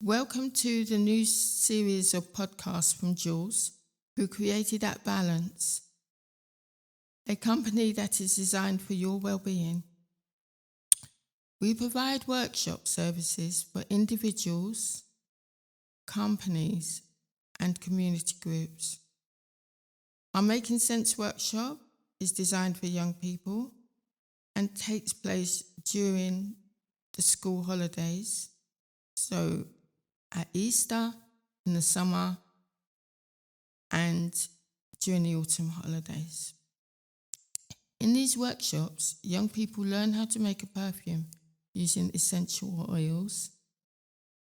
Welcome to the new series of podcasts from Jules, who created At Balance, a company that is designed for your well-being. We provide workshop services for individuals, companies, and community groups. Our Making Sense workshop is designed for young people and takes place during the school holidays, so at Easter, in the summer, and during the autumn holidays. In these workshops, young people learn how to make a perfume using essential oils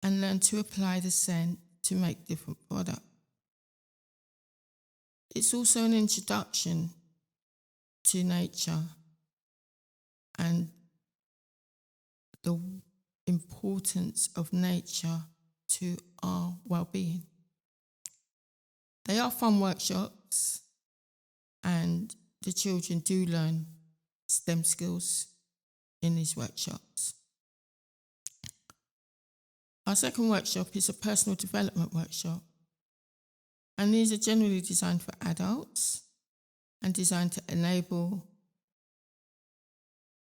and learn to apply the scent to make different products. It's also an introduction to nature and the importance of nature to our well-being. They are fun workshops and the children do learn STEM skills in these workshops. Our second workshop is a personal development workshop, and these are generally designed for adults and designed to enable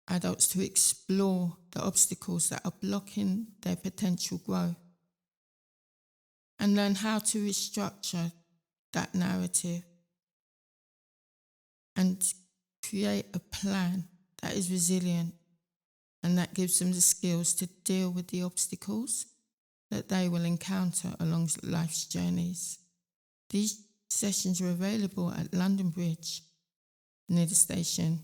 adults to explore the obstacles that are blocking their potential growth and learn how to restructure that narrative and create a plan that is resilient and that gives them the skills to deal with the obstacles that they will encounter along life's journeys. These sessions are available at London Bridge near the station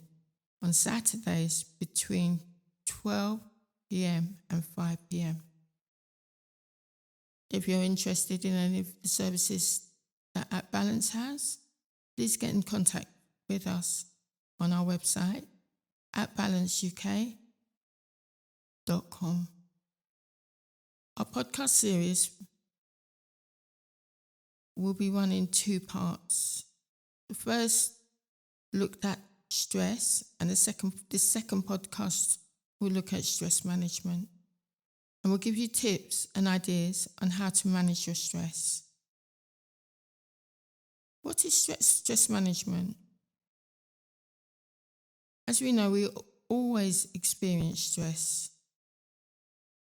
on Saturdays between 12 p.m. and 5 p.m. If you're interested in any of the services that At Balance has, please get in contact with us on our website, atbalanceuk.com. Our podcast series will be run in two parts. The first looked at stress, and the second podcast will look at stress management. And we'll give you tips and ideas on how to manage your stress. What is stress management? As we know, we always experience stress.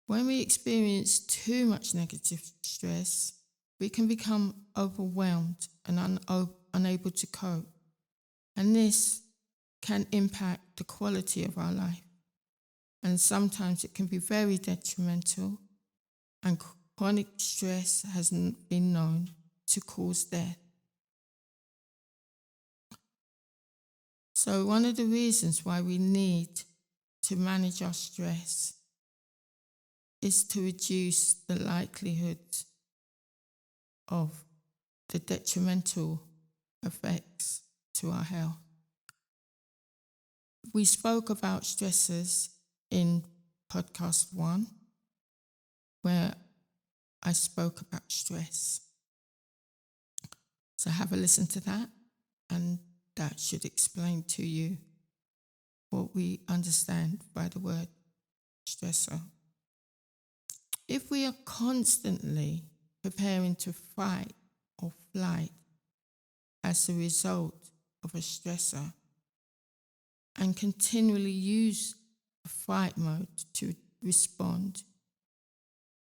When we experience too much negative stress, we can become overwhelmed and unable to cope. And this can impact the quality of our life. And sometimes it can be very detrimental, and chronic stress has been known to cause death. So one of the reasons why we need to manage our stress is to reduce the likelihood of the detrimental effects to our health. We spoke about stressors in podcast 1, where I spoke about stress. So have a listen to that, and that should explain to you what we understand by the word stressor. If we are constantly preparing to fight or flight as a result of a stressor and continually use a fight mode to respond,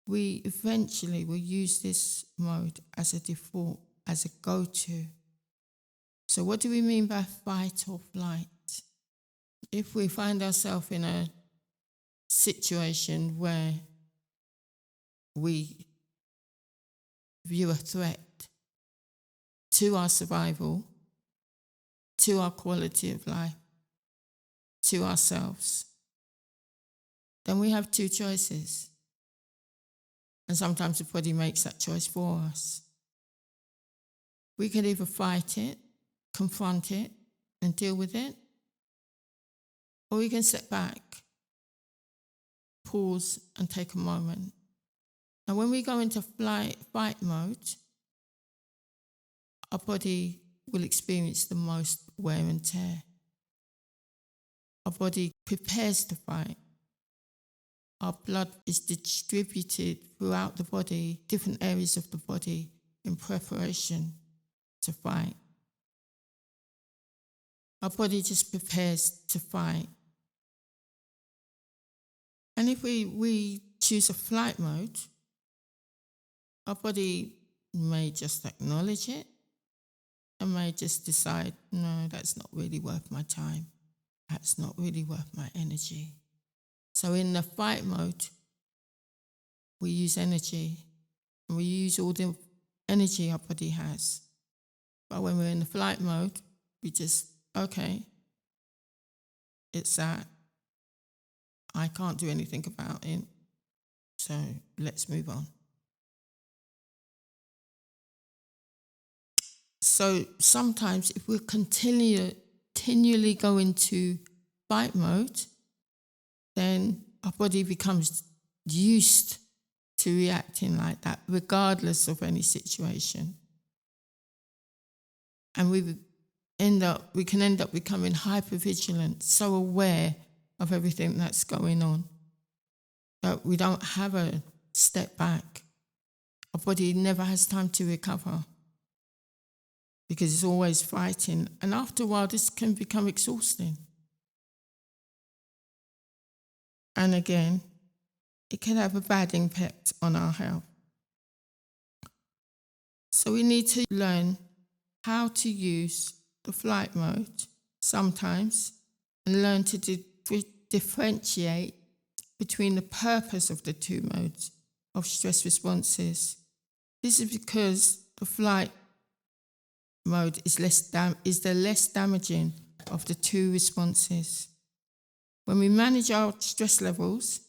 we eventually will use this mode as a default, as a go-to. So what do we mean by fight or flight? If we find ourselves in a situation where we view a threat to our survival, to our quality of life, to ourselves, then we have two choices. And sometimes the body makes that choice for us. We can either fight it, confront it, and deal with it, or we can sit back, pause, and take a moment. Now, when we go into fight mode, our body will experience the most wear and tear. Our body prepares to fight. our blood is distributed throughout the body, different areas of the body, in preparation to fight. Our body just prepares to fight. And if we choose a flight mode, our body may just acknowledge it and may just decide, no, that's not really worth my time. That's not really worth my energy. So in the fight mode, we use energy, and we use all the energy our body has. But when we're in the flight mode, we just, okay, it's that. I can't do anything about it, so let's move on. So sometimes if we continually go into fight mode, then our body becomes used to reacting like that, regardless of any situation. And we can end up becoming hypervigilant, so aware of everything that's going on that we don't have a step back. Our body never has time to recover because it's always fighting. And after a while, this can become exhausting. And again, it can have a bad impact on our health. So we need to learn how to use the flight mode sometimes and learn to differentiate between the purpose of the two modes of stress responses. This is because the flight mode is the less damaging of the two responses. When we manage our stress levels,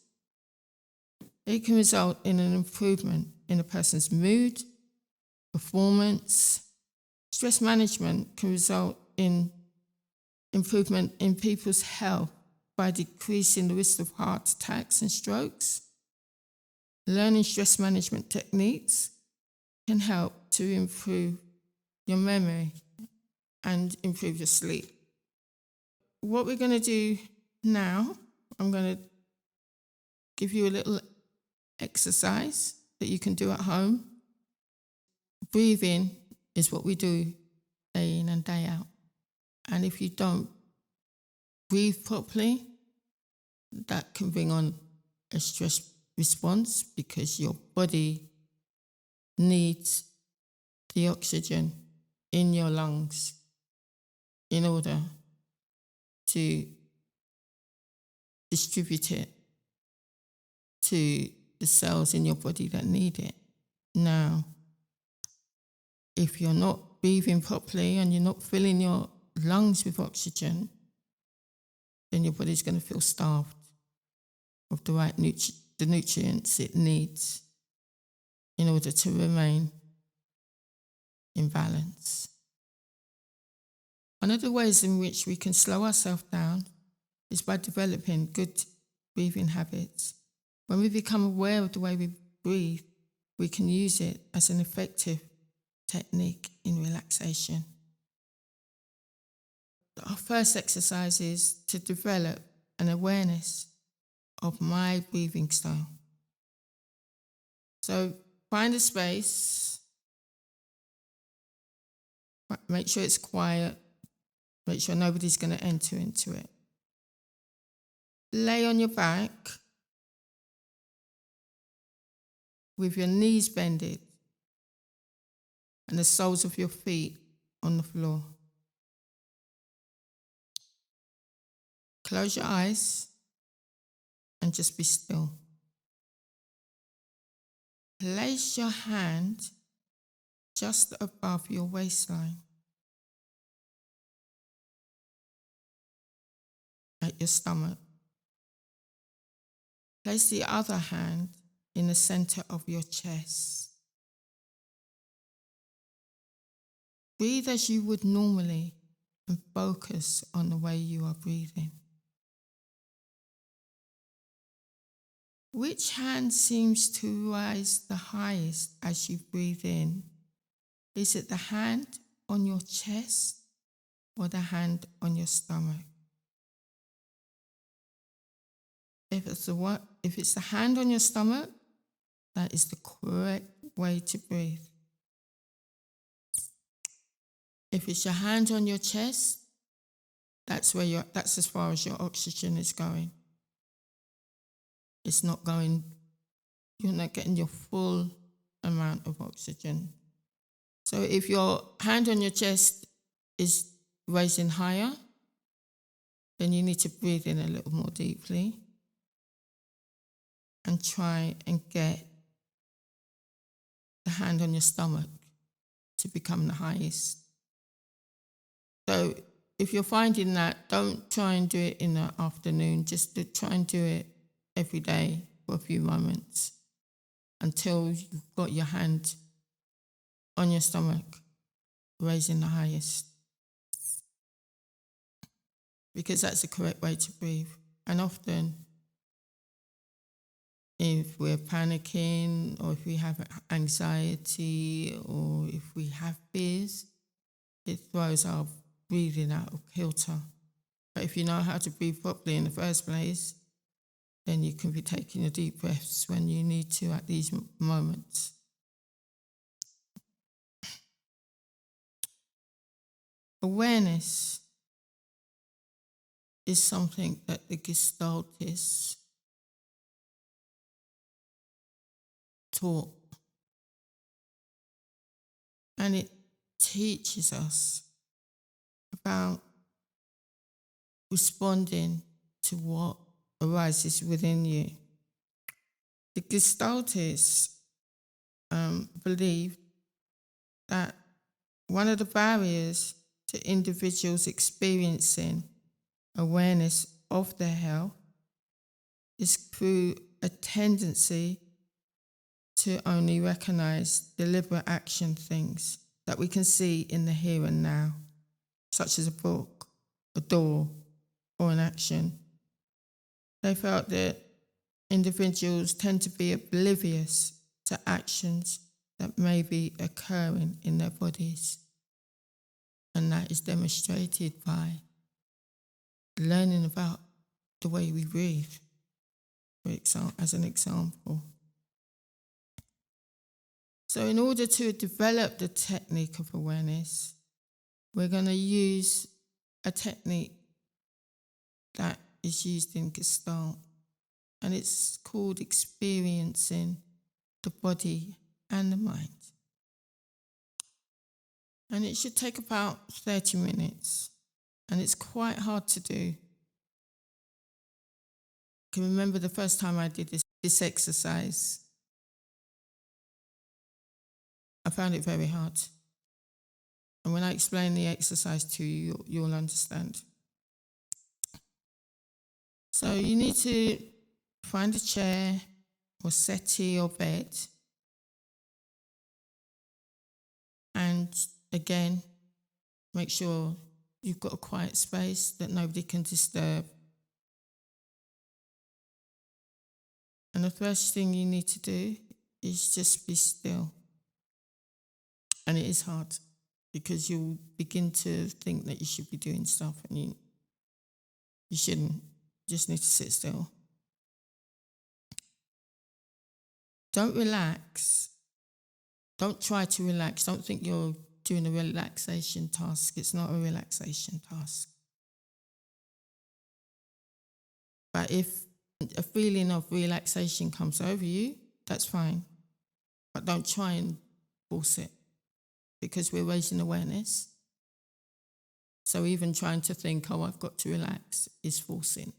it can result in an improvement in a person's mood, performance. Stress management can result in improvement in people's health by decreasing the risk of heart attacks and strokes. Learning stress management techniques can help to improve your memory and improve your sleep. What we're going to do now, I'm going to give you a little exercise that you can do at home. Breathing is what we do day in and day out. And if you don't breathe properly, that can bring on a stress response because your body needs the oxygen in your lungs in order to distribute it to the cells in your body that need it. Now, if you're not breathing properly and you're not filling your lungs with oxygen, then your body's going to feel starved of the right the nutrients it needs in order to remain in balance. One of the ways in which we can slow ourselves down is by developing good breathing habits. When we become aware of the way we breathe, we can use it as an effective technique in relaxation. Our first exercise is to develop an awareness of my breathing style. So find a space, make sure it's quiet, make sure nobody's going to enter into it. Lay on your back with your knees bended and the soles of your feet on the floor. Close your eyes and just be still. Place your hand just above your waistline at your stomach. Place the other hand in the center of your chest. Breathe as you would normally and focus on the way you are breathing. Which hand seems to rise the highest as you breathe in? Is it the hand on your chest or the hand on your stomach? If if it's the hand on your stomach, that is the correct way to breathe. If it's your hand on your chest, that's as far as your oxygen is going. It's not going, you're not getting your full amount of oxygen. So if your hand on your chest is raising higher, then you need to breathe in a little more deeply and try and get the hand on your stomach to become the highest. So if you're finding that, don't try and do it in the afternoon. Just try and do it every day for a few moments until you've got your hand on your stomach raising the highest. Because that's the correct way to breathe. And often, if we're panicking or if we have anxiety or if we have fears, it throws our breathing out of kilter. But if you know how to breathe properly in the first place, then you can be taking your deep breaths when you need to at these moments. Awareness is something that the Gestaltists taught. And it teaches us about responding to what arises within you. The Gestaltists believe that one of the barriers to individuals experiencing awareness of their health is through a tendency to only recognize deliberate action things that we can see in the here and now, such as a book, a door, or an action. They felt that individuals tend to be oblivious to actions that may be occurring in their bodies. And that is demonstrated by learning about the way we breathe, as an example. So in order to develop the technique of awareness, we're going to use a technique that is used in Gestalt, and it's called experiencing the body and the mind. And it should take about 30 minutes, and it's quite hard to do. I can remember the first time I did this exercise. I found it very hard. And when I explain the exercise to you, you'll understand. So you need to find a chair or settee or bed. And again, make sure you've got a quiet space that nobody can disturb. And the first thing you need to do is just be still. And it is hard because you'll begin to think that you should be doing stuff and you shouldn't. You just need to sit still. Don't relax. Don't try to relax. Don't think you're doing a relaxation task. It's not a relaxation task. But if a feeling of relaxation comes over you, that's fine. But don't try and force it, because we're raising awareness. So even trying to think, oh, I've got to relax, is forcing.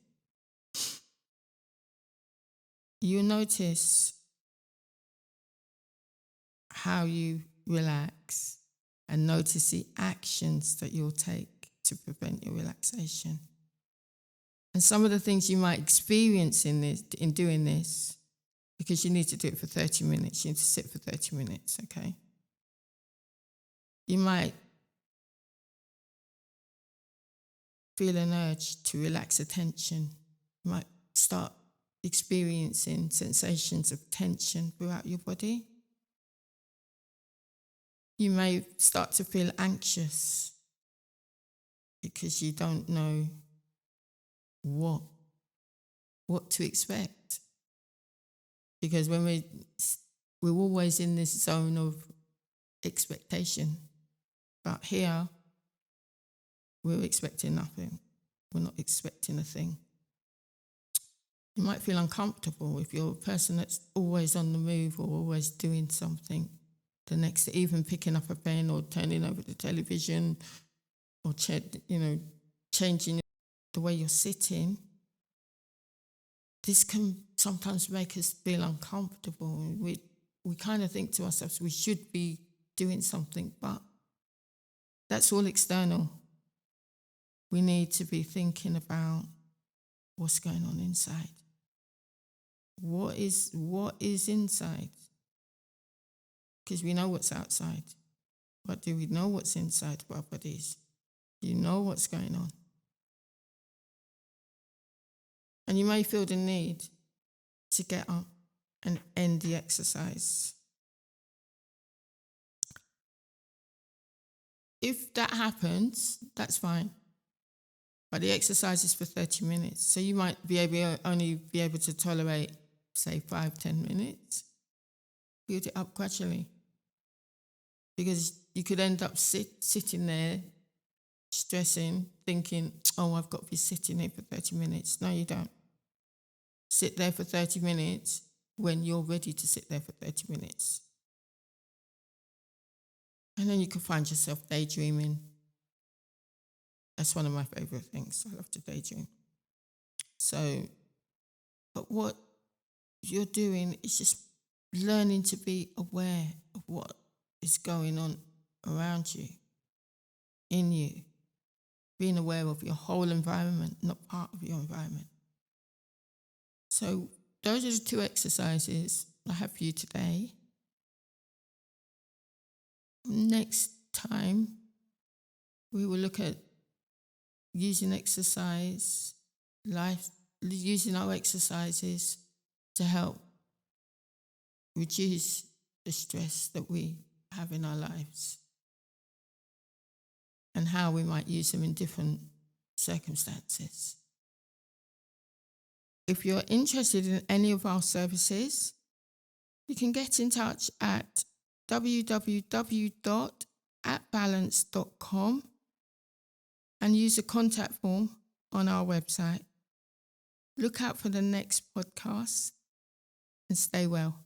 You'll notice how you relax and notice the actions that you'll take to prevent your relaxation. And some of the things you might experience in doing this, because you need to do it for 30 minutes, you need to sit for 30 minutes, okay? You might feel an urge to relax a tension. You might start experiencing sensations of tension throughout your body. You may start to feel anxious because you don't know what to expect. Because when we're always in this zone of expectation, but here we're expecting nothing. We're not expecting a thing. You might feel uncomfortable if you're a person that's always on the move or always doing something. The next, even picking up a pen or turning over the television or changing the way you're sitting. This can sometimes make us feel uncomfortable. We kind of think to ourselves we should be doing something, but that's all external. We need to be thinking about what's going on inside. What is inside? Because we know what's outside. But do we know what's inside of our bodies? Do you know what's going on? And you may feel the need to get up and end the exercise. If that happens, that's fine. But the exercise is for 30 minutes. So you might only be able to tolerate, say, 5-10 minutes. Build it up gradually. Because you could end up sitting there, stressing, thinking, oh, I've got to be sitting here for 30 minutes. No, you don't. Sit there for 30 minutes when you're ready to sit there for 30 minutes. And then you can find yourself daydreaming. That's one of my favourite things. I love to daydream. So, but what you're doing is just learning to be aware of what is going on around you, in you. Being aware of your whole environment, not part of your environment. So those are the 2 exercises I have for you today. Next time, we will look at using using our exercises to help reduce the stress that we have in our lives and how we might use them in different circumstances. If you're interested in any of our services, you can get in touch at www.atbalance.com and use the contact form on our website. Look out for the next podcast and stay well.